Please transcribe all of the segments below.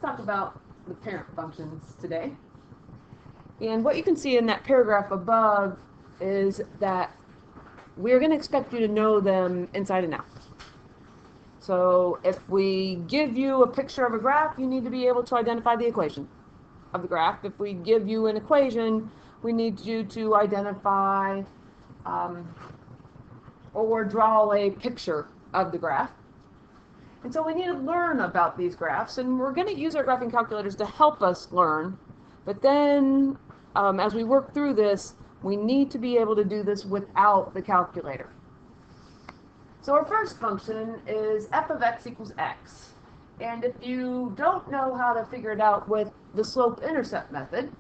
talk about the parent functions today. And what you can see in that paragraph above is that we're going to expect you to know them inside and out. So if we give you a picture of a graph, you need to be able to identify the equation of the graph. If we give you an equation, we need you to identify or draw a picture of the graph. And so we need to learn about these graphs, and we're going to use our graphing calculators to help us learn. But then, as we work through this, we need to be able to do this without the calculator. So our first function is f of x equals x. And if you don't know how to figure it out with the slope-intercept method,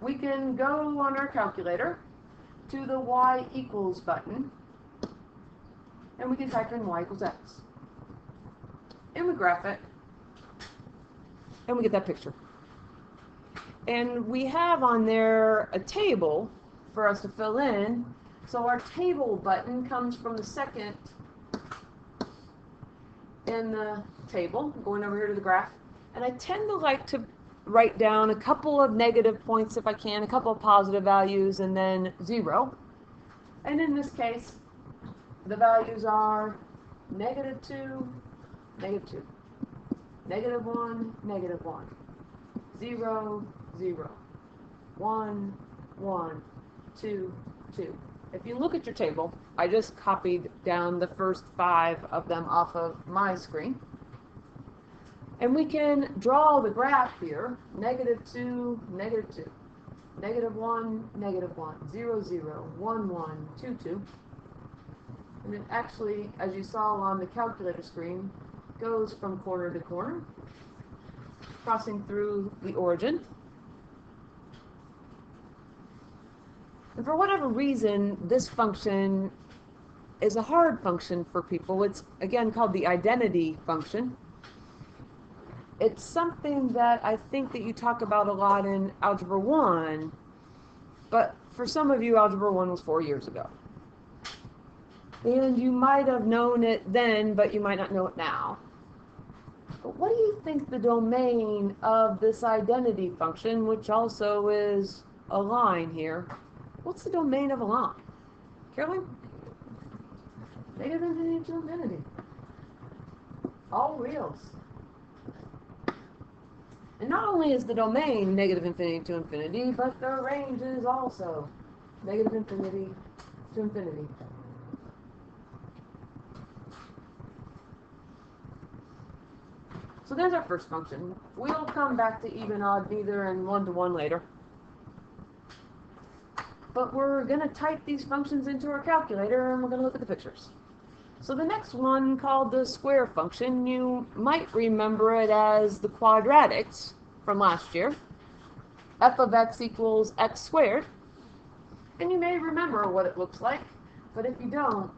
we can go on our calculator to the y equals button, and we can type in y equals x. And we graph it, and we get that picture. And we have on there a table for us to fill in. So our table button comes from the second in the table, going over here to the graph. And I tend to like to write down a couple of negative points if I can, a couple of positive values, and then 0. And in this case, the values are -2, -2, -1, -1, 0, 0, 1, 1, 2, 2. If you look at your table, I just copied down the first 5 of them off of my screen. And we can draw the graph here, -2, -2, -1, -1, 0, 0, 1, 1, 2, 2. And it actually, as you saw on the calculator screen, goes from corner to corner, crossing through the origin. And for whatever reason, this function is a hard function for people. It's, again, called the identity function. It's something that I think that you talk about a lot in Algebra 1, but for some of you, Algebra 1 was 4 years ago. And you might have known it then, but you might not know it now. But what do you think the domain of this identity function, which also is a line here, what's the domain of a line? Carolyn? Negative infinity to infinity. All reals. And not only is the domain negative infinity to infinity, but the range is also negative infinity to infinity. So there's our first function. We'll come back to even, odd, neither, and one-to-one later. But we're going to type these functions into our calculator, and we're going to look at the pictures. So the next one, called the square function, you might remember it as the quadratics from last year. F of x equals x squared. And you may remember what it looks like, but if you don't,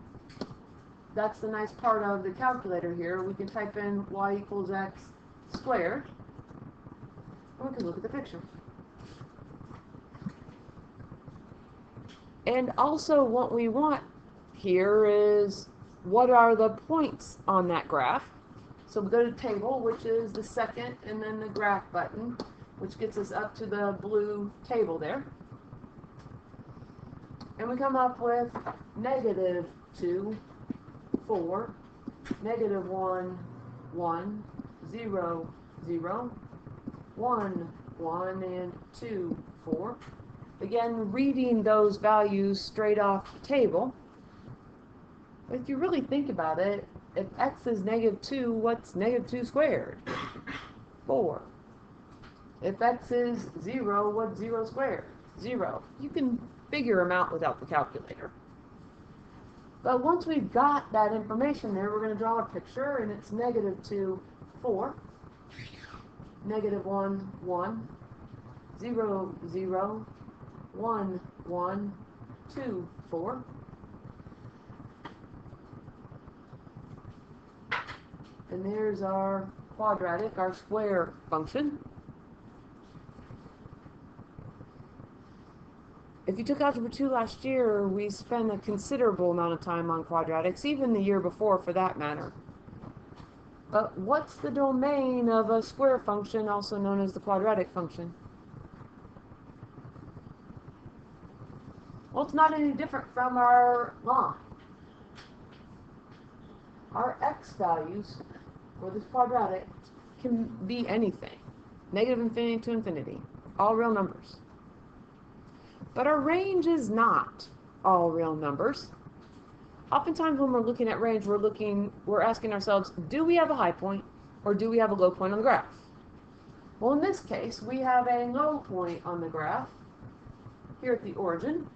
that's the nice part of the calculator here. We can type in y equals x squared, and we can look at the picture. And also what we want here is, what are the points on that graph? So we go to table, which is the second, and then the graph button, which gets us up to the blue table there. And we come up with -2, 4, -1, 1, 0, 0, 1, 1, and 2, 4. Again, reading those values straight off the table. But if you really think about it, if x is -2, what's -2 squared? 4. If x is 0, what's 0 squared? 0. You can figure them out without the calculator. But once we've got that information there, we're going to draw a picture, and it's -2, 4, -1, 1, 0, 0, 1, 1, 2, 4. And there's our quadratic, our square function. If you took Algebra 2 last year, we spent a considerable amount of time on quadratics, even the year before for that matter. But what's the domain of a square function, also known as the quadratic function? Well, it's not any different from our line. Our x values for this quadratic can be anything. Negative infinity to infinity. All real numbers. But our range is not all real numbers. Oftentimes when we're looking at range, we're asking ourselves, do we have a high point or do we have a low point on the graph? Well, in this case, we have a low point on the graph here at the origin.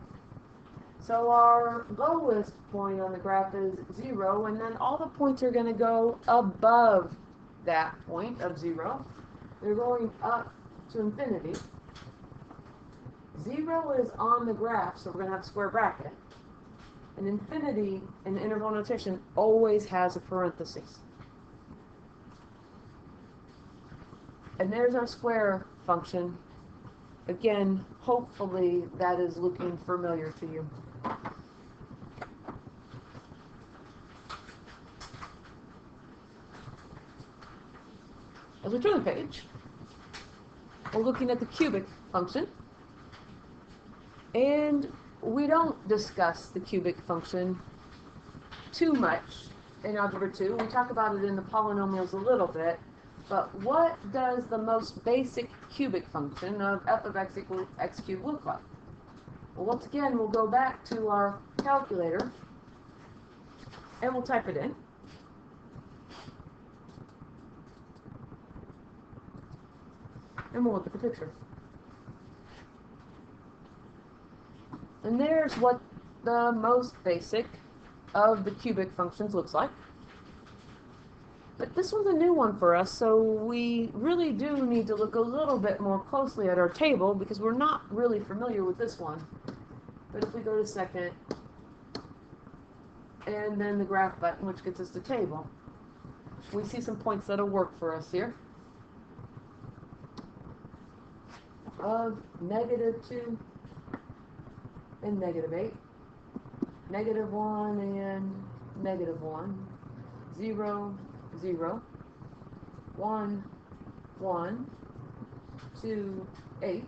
So our lowest point on the graph is 0, and then all the points are going to go above that point of 0. They're going up to infinity. 0 is on the graph, so we're going to have a square bracket. And infinity in interval notation always has a parenthesis. And there's our square function. Again, hopefully that is looking familiar to you. As we turn the page, we're looking at the cubic function. And we don't discuss the cubic function too much in Algebra 2. We talk about it in the polynomials a little bit. But what does the most basic cubic function of f of x equals x cubed look like? Well, once again, we'll go back to our calculator and we'll type it in. And we'll look at the picture. And there's what the most basic of the cubic functions looks like. But this one's a new one for us, so we really do need to look a little bit more closely at our table because we're not really familiar with this one. But if we go to second, and then the graph button, which gets us to table, we see some points that'll work for us here. Of -2 and -8, -1 and -1, 0, 0, 1, 1, 2, 8.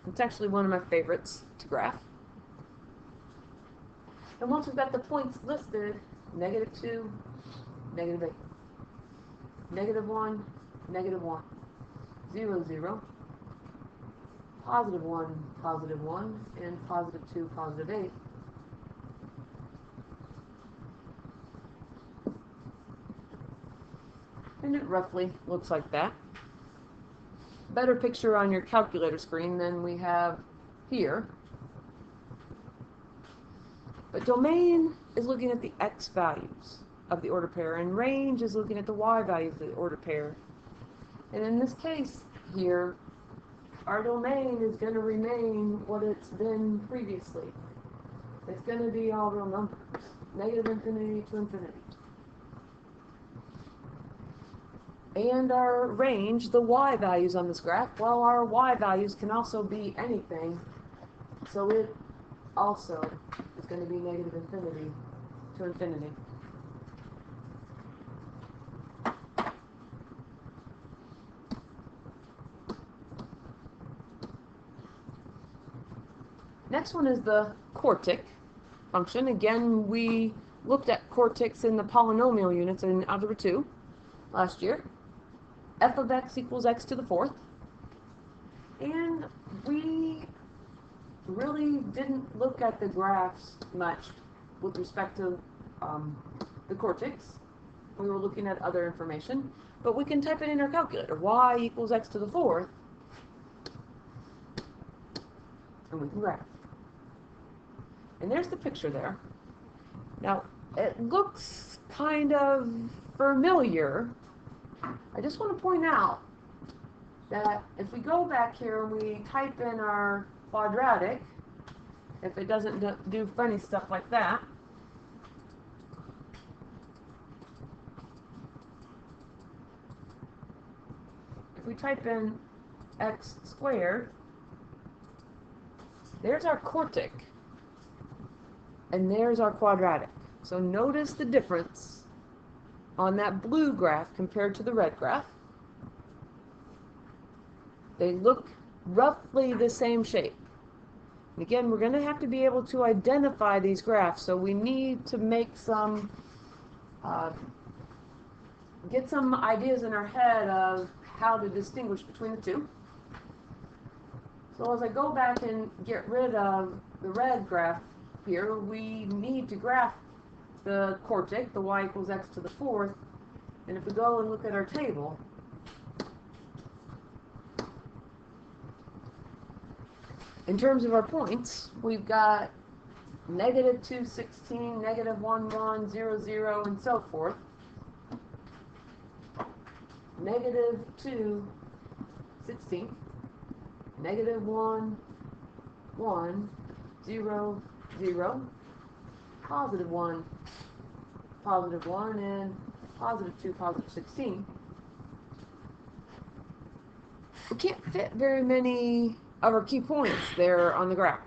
It's actually one of my favorites to graph. And once we've got the points listed, -2, -8, -1, -1, 0, 0, +1, +1, and +2, +8. And it roughly looks like that. Better picture on your calculator screen than we have here. But domain is looking at the x values of the order pair, and range is looking at the y values of the order pair. And in this case here, our domain is going to remain what it's been previously. It's going to be all real numbers, negative infinity to infinity. And our range, the y values on this graph, well, our y values can also be anything. So it also is going to be negative infinity to infinity. Next one is the quartic function. Again, we looked at quartics in the polynomial units in Algebra 2 last year. F of x equals x to the 4th. And we really didn't look at the graphs much with respect to the quartics. We were looking at other information. But we can type it in our calculator. Y equals x to the 4th. And we can graph. And there's the picture there. Now, it looks kind of familiar. I just want to point out that if we go back here and we type in our quadratic, if it doesn't do funny stuff like that, if we type in x squared, there's our quartic, and there's our quadratic. So notice the difference on that blue graph compared to the red graph. They look roughly the same shape. And again, we're going to have to be able to identify these graphs, so we need to make some, get some ideas in our head of how to distinguish between the two. So as I go back and get rid of the red graph here, we need to graph the quartic, the y equals x to the fourth. And if we go and look at our table, in terms of our points, we've got negative 2, 16, negative 1, 1, 0, 0, and so forth. Negative 2, 16, negative 1, 1, 0, 0, positive 1, and positive 2, positive 16. We can't fit very many of our key points there on the graph.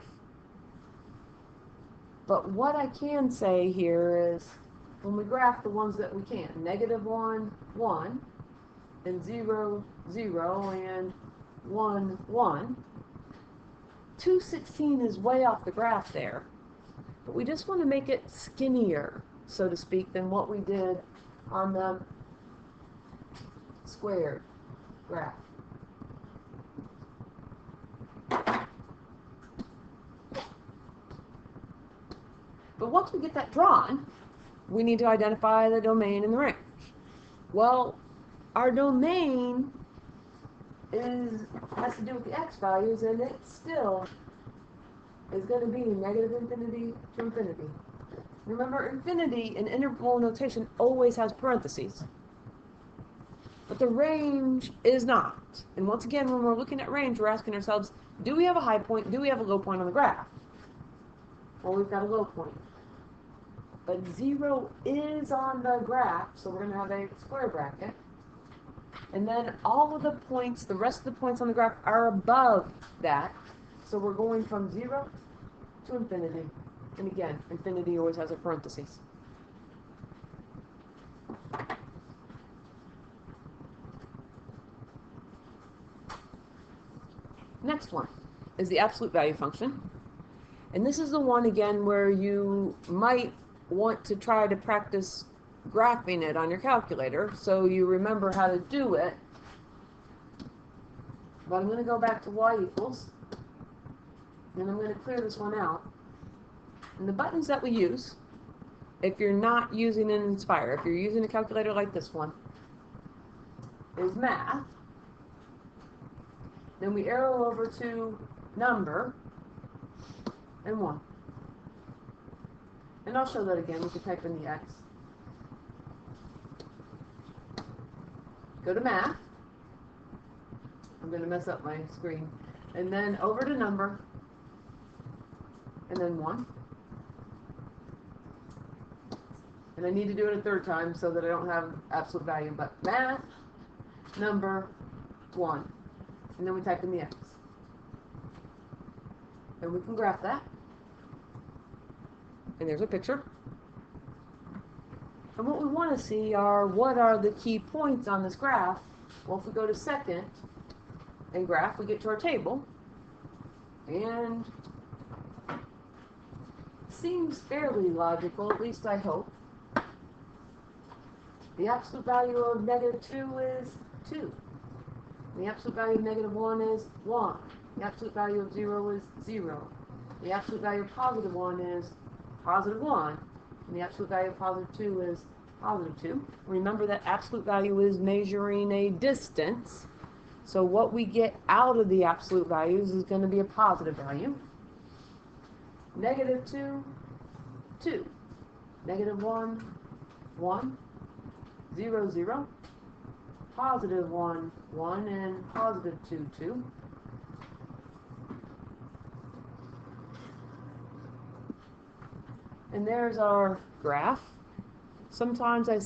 But what I can say here is, when we graph the ones that we can, negative 1, 1, and 0, 0, and 1, 1, 216 is way off the graph there. But we just want to make it skinnier, so to speak, than what we did on the squared graph. But once we get that drawn, we need to identify the domain and the range. Well, our domain has to do with the x values, and it still is going to be negative infinity to infinity. Remember, infinity in interval notation always has parentheses, but the range is not. And once again, when we're looking at range, we're asking ourselves, do we have a high point? Do we have a low point on the graph? Well, we've got a low point. But 0 is on the graph, so we're going to have a square bracket. And then all of the points, the rest of the points on the graph are above that. So we're going from 0 to infinity. And again, infinity always has a parentheses. Next one is the absolute value function. And this is the one, again, where you might want to try to practice graphing it on your calculator so you remember how to do it. But I'm going to go back to y equals, and I'm going to clear this one out. And the buttons that we use, if you're not using an Inspire, if you're using a calculator like this one, is math. Then we arrow over to number and 1. And I'll show that again. We can type in the x. Go to math. I'm going to mess up my screen. And then over to number. And then 1. And I need to do it a third time so that I don't have absolute value. But math, number, 1. And then we type in the x. And we can graph that. And there's a picture. And what we want to see are, what are the key points on this graph? Well, if we go to second and graph, we get to our table. And it seems fairly logical, at least I hope. The absolute value of negative 2 is 2. The absolute value of negative 1 is 1. The absolute value of 0 is 0. The absolute value of positive 1 is positive 1. And the absolute value of positive 2 is positive 2. Remember that absolute value is measuring a distance. So what we get out of the absolute values is going to be a positive value. Negative 2, 2. Negative 1, 1. 0, 0. Positive 1, 1. And positive 2, 2. And there's our graph. Sometimes I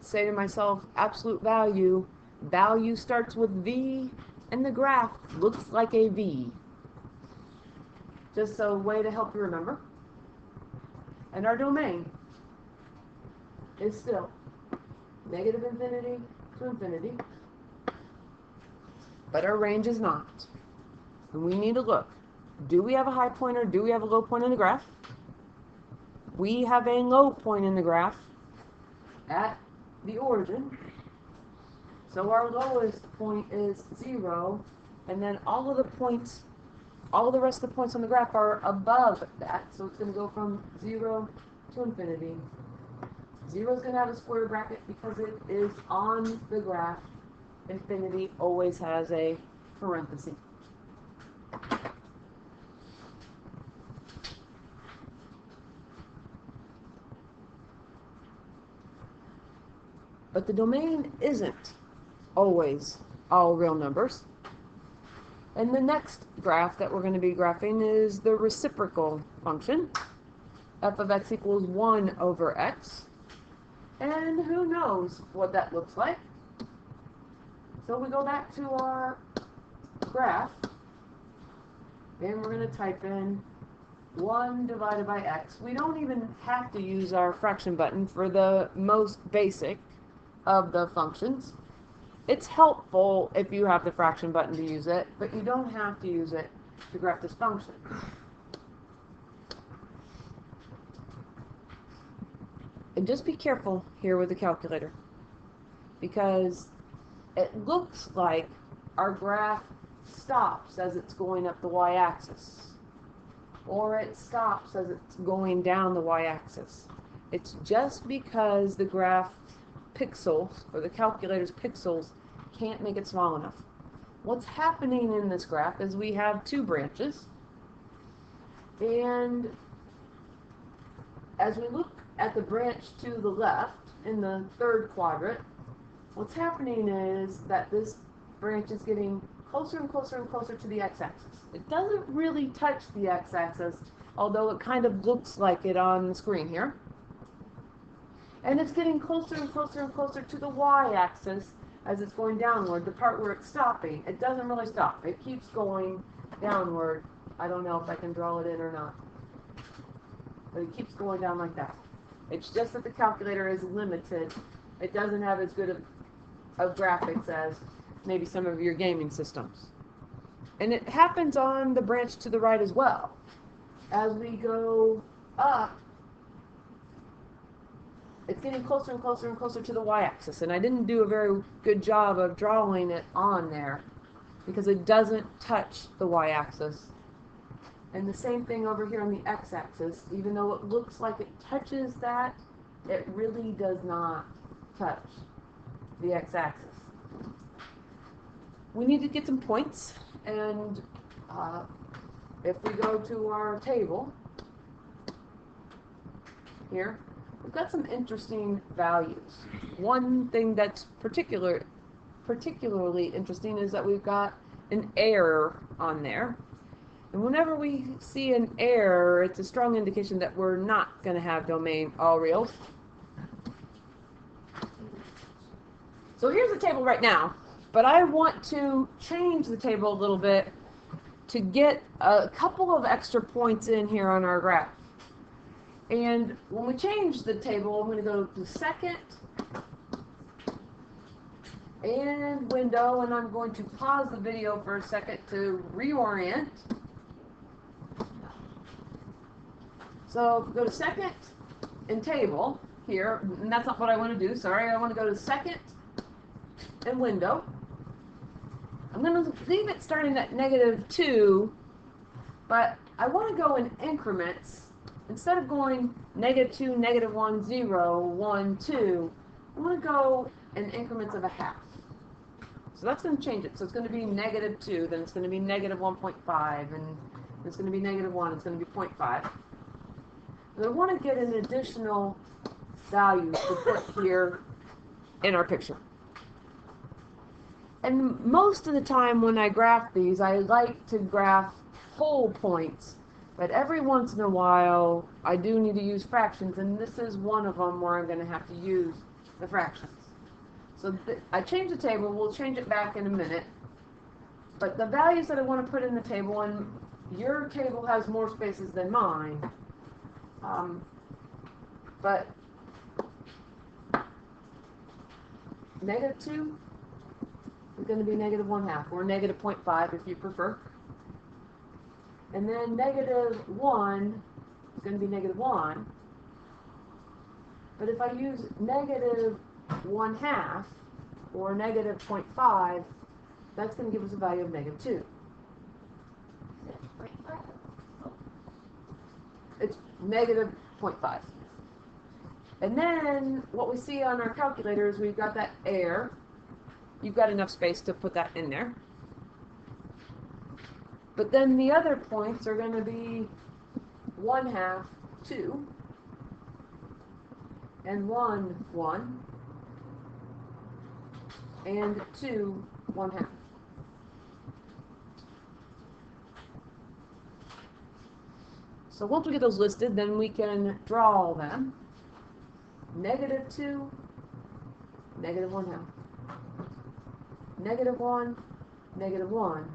say to myself, absolute value, value starts with V, and the graph looks like a V. Just a way to help you remember. And our domain is still negative infinity to infinity, but our range is not. And we need to look. Do we have a high point or do we have a low point in the graph? We have a low point in the graph at the origin. So our lowest point is 0, and then all of the points, all of the rest of the points on the graph are above that. So it's going to go from 0 to infinity. 0 is going to have a square bracket because it is on the graph. Infinity always has a parenthesis. But the domain isn't always all real numbers. And the next graph that we're going to be graphing is the reciprocal function. F of x equals 1 over x. And who knows what that looks like. So we go back to our graph, and we're going to type in 1 divided by x. We don't even have to use our fraction button for the most basic of the functions. It's helpful if you have the fraction button to use it, but you don't have to use it to graph this function. And just be careful here with the calculator, because it looks like our graph stops as it's going up the y-axis, or it stops as it's going down the y-axis. It's just because the graph pixels, or the calculator's pixels, can't make it small enough. What's happening in this graph is we have two branches, and as we look at the branch to the left in the third quadrant, what's happening is that this branch is getting closer and closer and closer to the x-axis. It doesn't really touch the x-axis, although it kind of looks like it on the screen here. And it's getting closer and closer and closer to the y-axis as it's going downward, the part where it's stopping. It doesn't really stop. It keeps going downward. I don't know if I can draw it in or not, but it keeps going down like that. It's just that the calculator is limited. It doesn't have as good of graphics as maybe some of your gaming systems. And it happens on the branch to the right as well. As we go up, it's getting closer and closer and closer to the y-axis. And I didn't do a very good job of drawing it on there because it doesn't touch the y-axis. And the same thing over here on the x-axis. Even though it looks like it touches that, it really does not touch the x-axis. We need to get some points, and if we go to our table here, we've got some interesting values. One thing that's particularly interesting is that we've got an error on there. And whenever we see an error, it's a strong indication that we're not going to have domain all reals. So here's the table right now, but I want to change the table a little bit to get a couple of extra points in here on our graph. And when we change the table, I'm going to go to second and window, and I'm going to pause the video for a second to reorient. So go to second and table here, and that's not what I want to do, sorry. I want to go to second and window. I'm going to leave it starting at -2, but I want to go in increments. Instead of going -2, -1, 0, 1, 2, I'm going to go in increments of a half. So that's going to change it. So it's going to be -2, then it's going to be -1.5, and it's going to be -1, it's going to be 0.5. But I want to get an additional value to put here in our picture. And most of the time when I graph these, I like to graph whole points. But every once in a while, I do need to use fractions, and this is one of them where I'm going to have to use the fractions. So I changed the table. We'll change it back in a minute. But the values that I want to put in the table, and your table has more spaces than mine, but negative 2 is going to be negative 1/2, or negative 0.5 if you prefer. And then negative 1 is going to be negative 1. But if I use negative 1/2 or negative 0.5, that's going to give us a value of negative 2. It's negative 0.5. And then what we see on our calculator is we've got that error. You've got enough space to put that in there. But then the other points are going to be 1/2, 2, and 1, 1, and 2, 1/2. So once we get those listed, then we can draw them. Negative 2, negative 1/2. Negative 1, negative 1.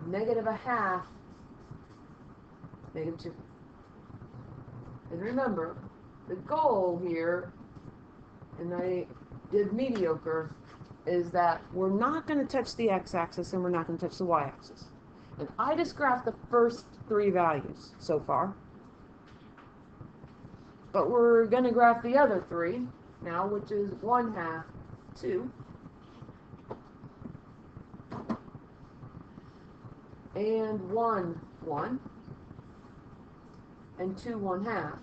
Negative 1/2, negative 2. And remember, the goal here, and I did mediocre, is that we're not going to touch the x-axis and we're not going to touch the y-axis. And I just graphed the first 3 values so far. But we're going to graph the other 3 now, which is 1/2, 2, and 1, 1, and 2, 1/2.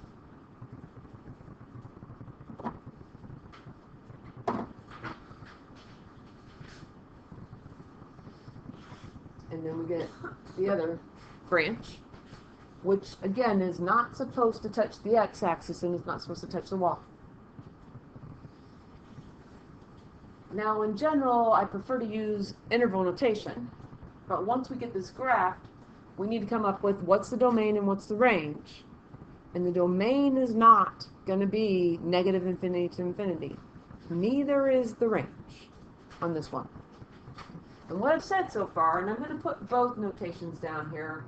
And then we get the other branch, which again is not supposed to touch the x-axis and is not supposed to touch the y. Now in general, I prefer to use interval notation, but once we get this graph, we need to come up with what's the domain and what's the range. And the domain is not going to be negative infinity to infinity. Neither is the range on this one. And what I've said so far, and I'm going to put both notations down here,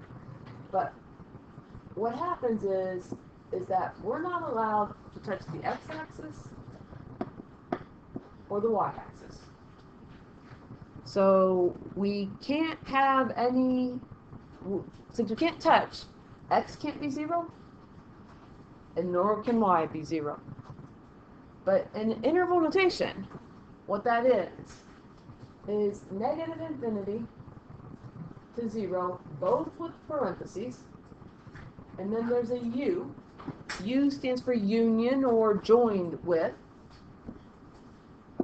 but what happens is that we're not allowed to touch the x-axis or the y-axis. So we can't have any, since we can't touch, x can't be 0, and nor can y be 0. But in interval notation, what that is negative infinity to 0, both with parentheses, and then there's a u. U stands for union or joined with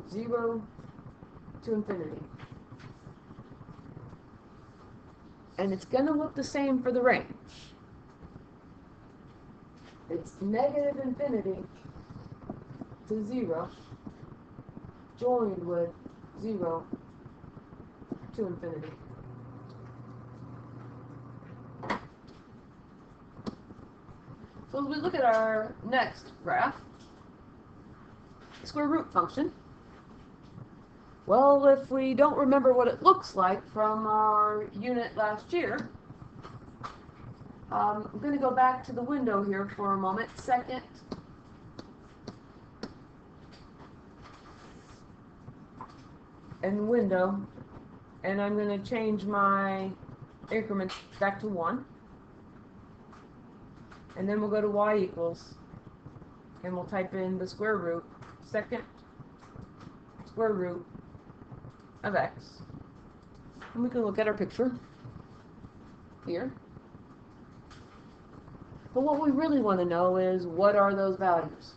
0 to infinity. And it's going to look the same for the range. It's negative infinity to 0 joined with 0 to infinity. So as we look at our next graph, square root function. Well, if we don't remember what it looks like from our unit last year, I'm going to go back to the window here for a moment. Second, and window, and I'm going to change my increments back to 1. And then we'll go to y equals, and we'll type in the square root, second square root of x. And we can look at our picture here. But what we really want to know is, what are those values?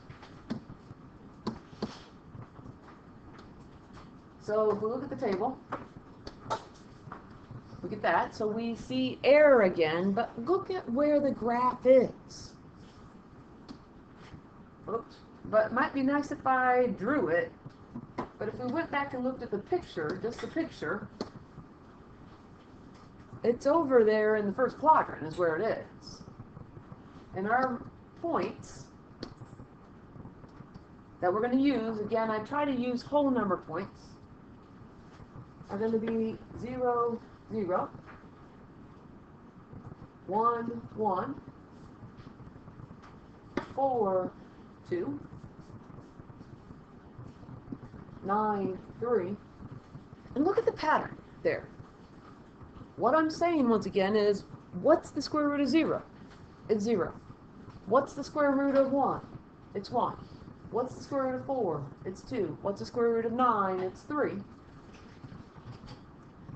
So if we look at the table, we get that. So we see error again, but look at where the graph is. Oops. But it might be nice if I drew it. But if we went back and looked at the picture, just the picture, it's over there in the first quadrant is where it is. And our points that we're going to use, again, I try to use whole number points, are going to be 0, 0, 1, 1, 4, 2, 9, 3. And look at the pattern there. What I'm saying once again is, what's the square root of 0? It's 0. What's the square root of 1? It's 1. What's the square root of 4? It's 2. What's the square root of 9? It's 3.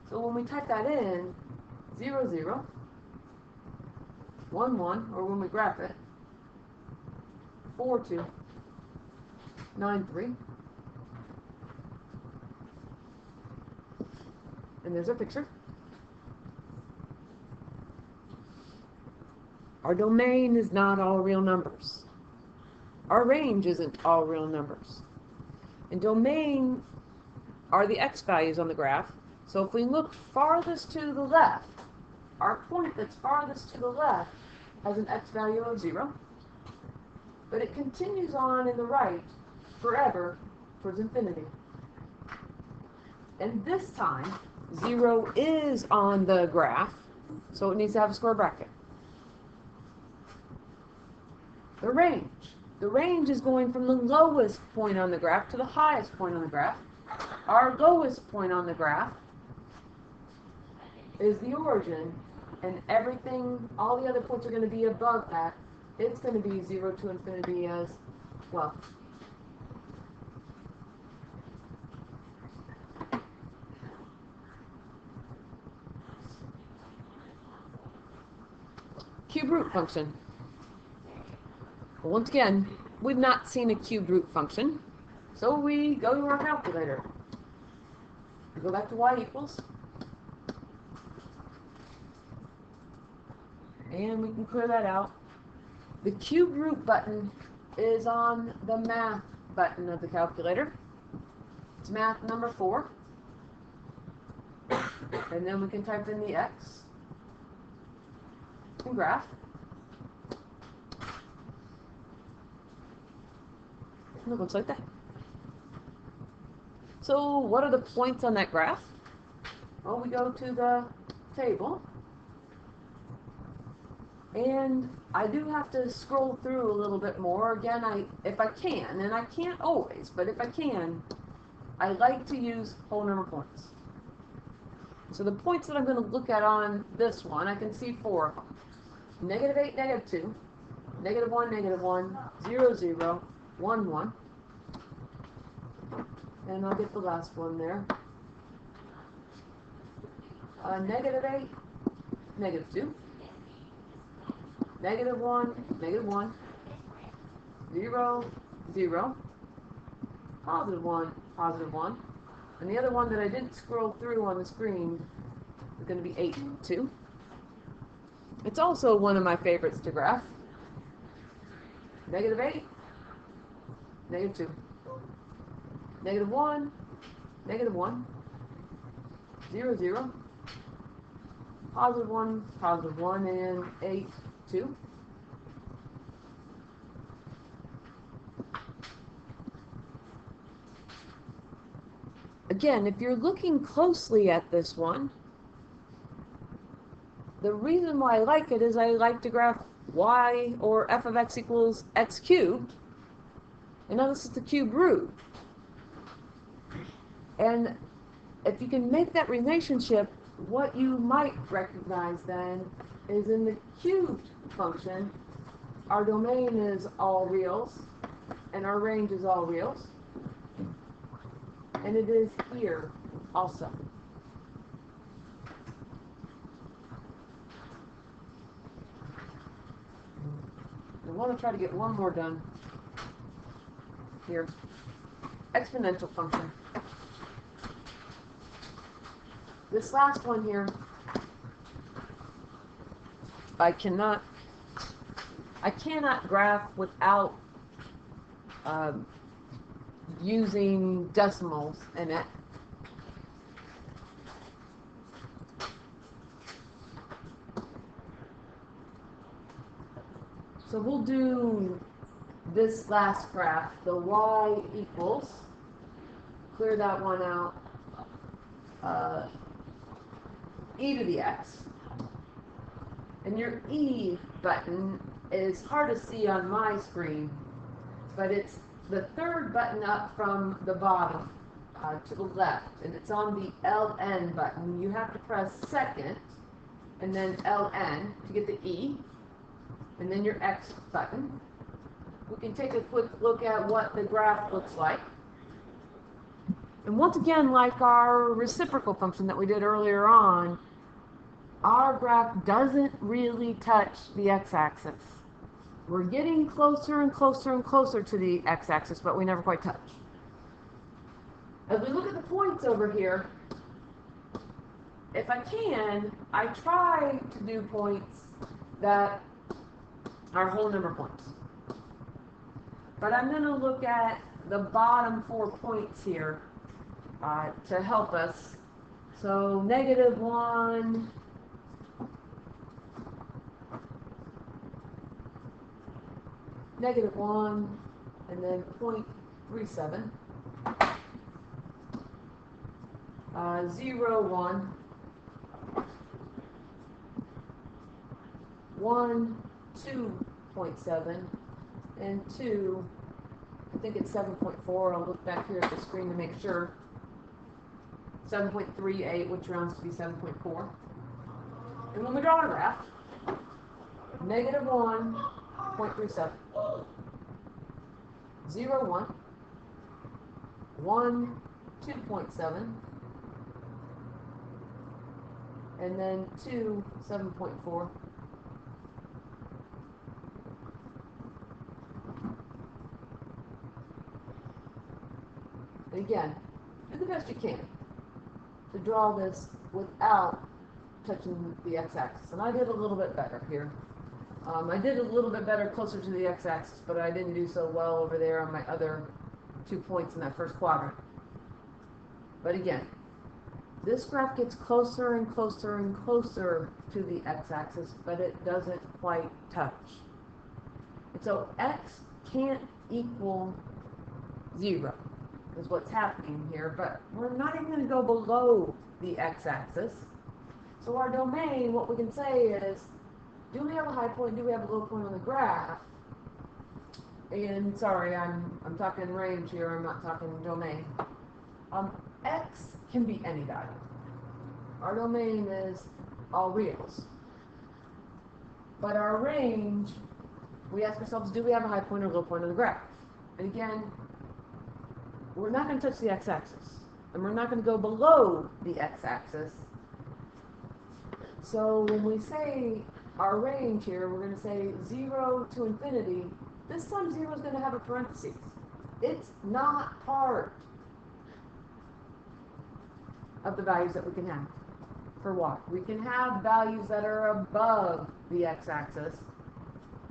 So when we type that in, 0, 0, 1, 1, or when we graph it, 4, 2, 9, 3. And there's our picture. Our domain is not all real numbers. Our range isn't all real numbers. And domain are the x values on the graph. So if we look farthest to the left, our point that's farthest to the left has an x value of 0. But it continues on in the right forever towards infinity. And this time, 0 is on the graph, so it needs to have a square bracket. The range. The range is going from the lowest point on the graph to the highest point on the graph. Our lowest point on the graph is the origin, and everything, all the other points are going to be above that. It's going to be 0 to infinity as well. Cube root function. Well, once again, we've not seen a cube root function, so we go to our calculator. We go back to y equals, and we can clear that out. The cube root button is on the math button of the calculator. It's math number 4. And then we can type in the x and graph. And it looks like that. So what are the points on that graph? Well, we go to the table. And I do have to scroll through a little bit more. Again, if I can, and I can't always, but if I can, I like to use whole number points. So the points that I'm going to look at on this one, I can see 4 of them. -8, -2, -1, -1, 0, 0, 1, 1. And I'll get the last one there. -8, -2. -1, -1, 0, 0, +1, +1. And the other one that I didn't scroll through on the screen is going to be 8, 2. It's also one of my favorites to graph. -8, -2, -1, -1, 0, 0, +1, +1, and 8, 2. Again, if you're looking closely at this one, the reason why I like it is I like to graph y or f of x equals x cubed. And now this is the cube root. And if you can make that relationship, what you might recognize then is in the cubed function, our domain is all reals, and our range is all reals. And it is here also. I want to try to get one more done here. Exponential function. This last one here, I cannot graph without using decimals in it. So we'll do this last graph, the y equals, clear that one out, e to the x. And your E button is hard to see on my screen, but it's the third button up from the bottom. to the left, and it's on the LN button. You have to press second, and then LN to get the E, and then your X button. We can take a quick look at what the graph looks like. And once again, like our reciprocal function that we did earlier on, our graph doesn't really touch the x-axis. We're getting closer and closer and closer to the x-axis, but we never quite touch. As we look at the points over here, if I can, I try to do points that are whole number points. But I'm going to look at the bottom 4 points here to help us. So -1, -1, and then 0.37, 0, 1, 1, 2.7, and 2, I think it's 7.4. I'll look back here at the screen to make sure. 7.38, which rounds to be 7.4. And when we draw a graph, -1.37, 0, 1, 1, 2.7, and then 2, 7.4. And again, do the best you can to draw this without touching the x-axis. And I did a little bit better here. I did a little bit better closer to the x-axis, but I didn't do so well over there on my other 2 points in that first quadrant. But again, this graph gets closer and closer and closer to the x-axis, but it doesn't quite touch. And so x can't equal 0 is what's happening here, but we're not even going to go below the x-axis. So our domain, what we can say is, do we have a high point, do we have a low point on the graph? And sorry, I'm talking range here, I'm not talking domain. X can be any value. Our domain is all reals. But our range, we ask ourselves, do we have a high point or low point on the graph? And again, we're not going to touch the x-axis, and we're not going to go below the x-axis. So when we say our range here, we're going to say 0 to infinity. This time 0 is going to have a parentheses. It's not part of the values that we can have. For what? We can have values that are above the x-axis.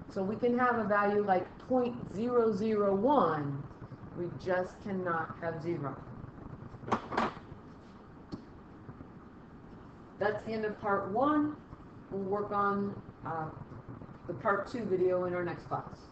So we can have a value like 0.001. We just cannot have 0. That's the end of part 1. We'll work on the part 2 video in our next class.